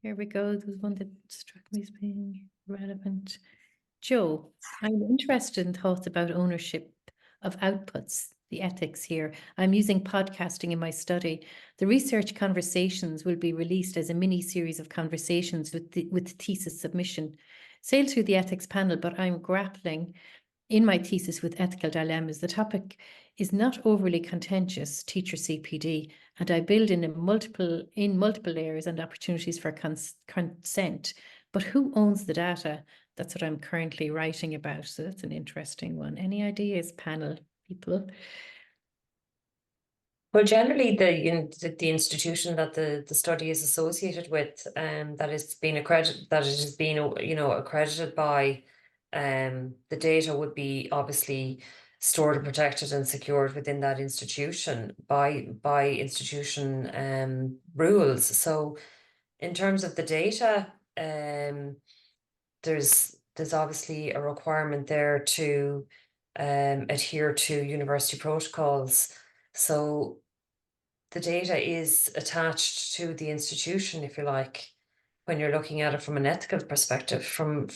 Here we go. There's one that struck me as being relevant. Joe, I'm interested in thoughts about ownership of outputs, the ethics here. I'm using podcasting in my study. The research conversations will be released as a mini series of conversations with the thesis submission. Sail through the ethics panel, but I'm grappling in my thesis with ethical dilemmas. The topic is not overly contentious, teacher CPD, and I build in multiple layers and opportunities for consent. But who owns the data? That's what I'm currently writing about. So that's an interesting one. Any ideas, panel people? Well, generally, the institution that the study is associated with, that it's been accredited, that it has been, accredited by, the data would be obviously stored and protected and secured within that institution by institution rules. So, in terms of the data, there's obviously a requirement there to adhere to university protocols. So the data is attached to the institution, if you like, when you're looking at it from an ethical perspective, from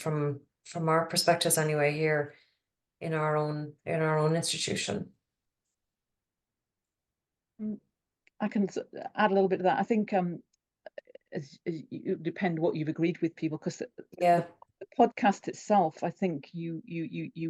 our perspectives anyway, here in our own institution. I can add a little bit to that. I think it depends what you've agreed with people, because the podcast itself, I think you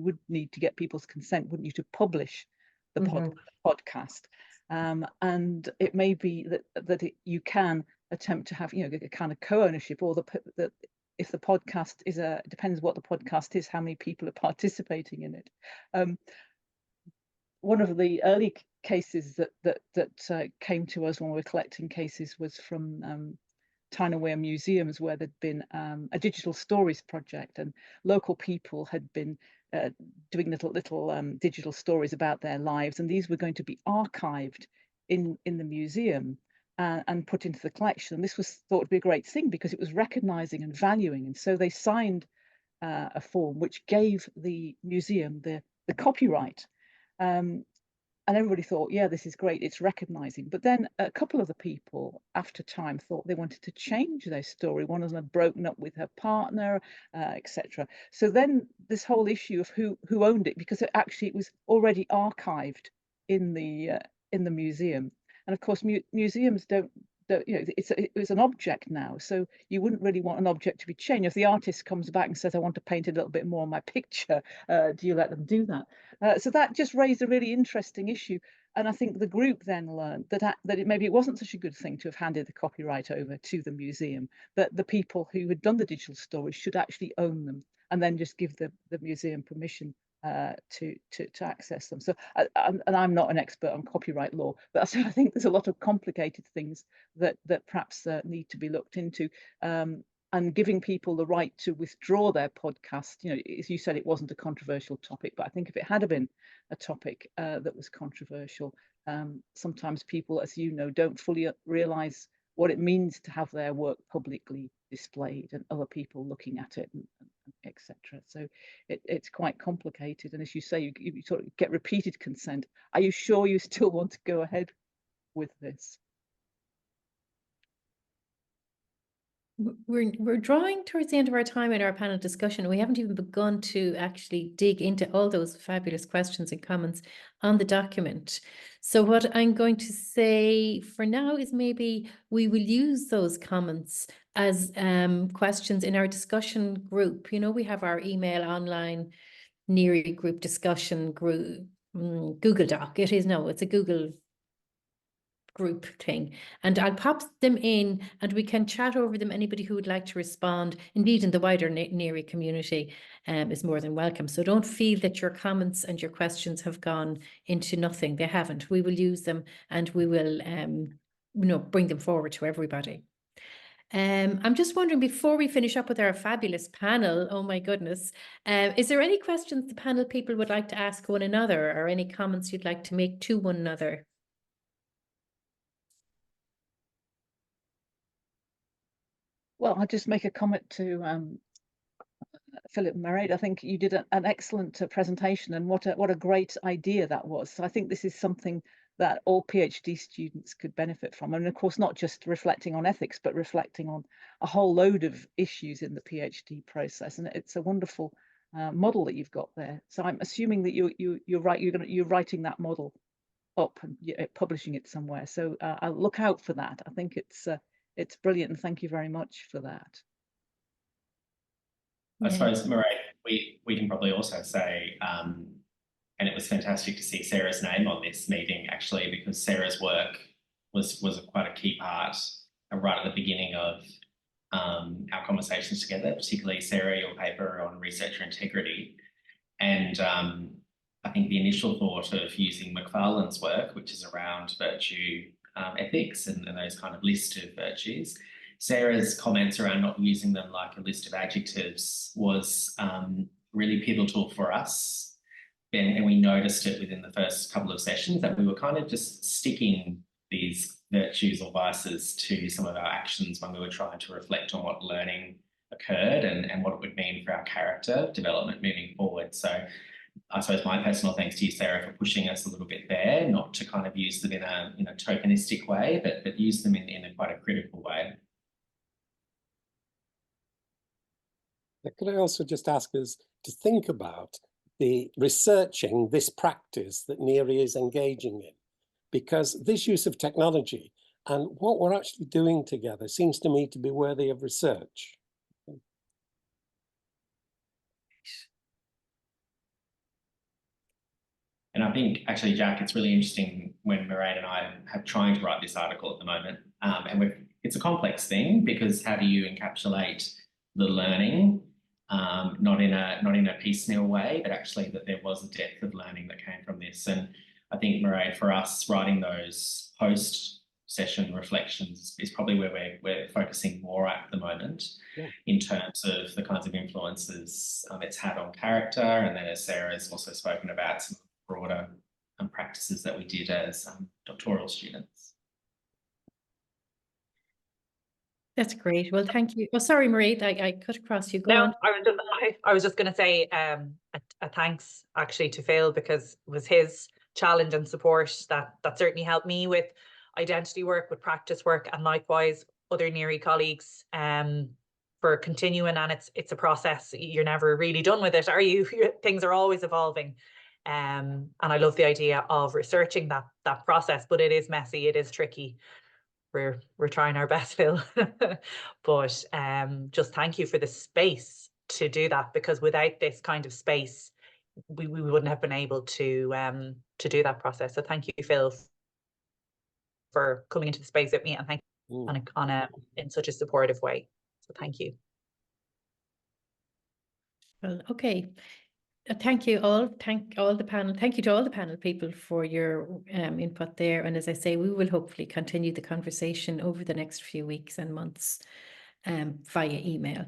would need to get people's consent, wouldn't you, to publish the podcast. And it may be that you can attempt to have, a kind of co-ownership, or that if the podcast is it depends what the podcast is, how many people are participating in it. One of the early cases that came to us when we were collecting cases was from Tyne-Wear museums, where there'd been a digital stories project, and local people had been doing little digital stories about their lives, and these were going to be archived in the museum and put into the collection. This was thought to be a great thing because it was recognizing and valuing, and so they signed a form which gave the museum the copyright. And everybody thought, yeah, this is great, it's recognizing. But then a couple of the people after time thought they wanted to change their story. One of them had broken up with her partner, etc. So then this whole issue of who owned it, because it was already archived in the museum. And of course, museums don't, it was an object now, so you wouldn't really want an object to be changed. If the artist comes back and says, I want to paint a little bit more on my picture, do you let them do that? So that just raised a really interesting issue. And I think the group then learned that maybe it wasn't such a good thing to have handed the copyright over to the museum, that the people who had done the digital stories should actually own them, and then just give the museum permission to access them. So, and I'm not an expert on copyright law, but I think there's a lot of complicated things that perhaps need to be looked into. And giving people the right to withdraw their podcast, as you said, it wasn't a controversial topic, but I think if it had been a topic that was controversial, sometimes people, as you know, don't fully realize what it means to have their work publicly displayed and other people looking at it, etc. So it's quite complicated. And as you say, you sort of get repeated consent. Are you sure you still want to go ahead with this? We're drawing towards the end of our time in our panel discussion. We haven't even begun to actually dig into all those fabulous questions and comments on the document. So what I'm going to say for now is maybe we will use those comments as questions in our discussion group. We have our email online NEARIMeet group discussion group, Google Doc. It's a Google group thing, and I'll pop them in and we can chat over them. Anybody who would like to respond, indeed in the wider NEARIMeet community, is more than welcome. So don't feel that your comments and your questions have gone into nothing. They haven't. We will use them and we will bring them forward to everybody. I'm just wondering, before we finish up with our fabulous panel, oh my goodness, is there any questions the panel people would like to ask one another, or any comments you'd like to make to one another? Well, I'll just make a comment to Philip Murray. I think you did an excellent presentation, and what a great idea that was. So I think this is something that all PhD students could benefit from. And of course, not just reflecting on ethics, but reflecting on a whole load of issues in the PhD process. And it's a wonderful model that you've got there. So I'm assuming that you're writing that model up and publishing it somewhere. So I'll look out for that. I think it's brilliant, and thank you very much for that. I suppose, Mairead, we can probably also say, and it was fantastic to see Sarah's name on this meeting, actually, because Sarah's work was quite a key part right at the beginning of our conversations together, particularly Sarah, your paper on researcher integrity. And I think the initial thought of using Macfarlane's work, which is around virtue ethics and those kind of list of virtues, Sarah's comments around not using them like a list of adjectives was really pivotal for us. And we noticed it within the first couple of sessions that we were kind of just sticking these virtues or vices to some of our actions when we were trying to reflect on what learning occurred and what it would mean for our character development moving forward. So I suppose my personal thanks to you, Sarah, for pushing us a little bit there, not to kind of use them in a tokenistic way, but use them in a quite a critical way. Could I also just ask us to think about the researching this practice that NEARI is engaging in? Because this use of technology and what we're actually doing together seems to me to be worthy of research. And I think actually, Jack, it's really interesting when Mairead and I have trying to write this article at the moment. And it's a complex thing, because how do you encapsulate the learning, not in a piecemeal way, but actually that there was a depth of learning that came from this. And I think, Mairead, for us, writing those post-session reflections is probably where we're focusing more at the moment, in terms of the kinds of influences it's had on character, and then, as Sarah's also spoken about, some broader practices that we did as doctoral students. That's great. Well, thank you. Oh, sorry, Marie, I cut across you. Go on. I was just going to say a thanks actually to Phil, because it was his challenge and support that certainly helped me with identity work, with practice work, and likewise other NEARI colleagues for continuing. And it's a process. You're never really done with it, are you? Things are always evolving. And I love the idea of researching that process, but it is messy, it is tricky. We're trying our best, Phil. But just thank you for the space to do that, because without this kind of space, we wouldn't have been able to do that process. So thank you, Phil, for coming into the space with me, and thank you in such a supportive way. So thank you. Well, okay. Thank you all. Thank all the panel. Thank you to all the panel people for your input there. And as I say, we will hopefully continue the conversation over the next few weeks and months via email.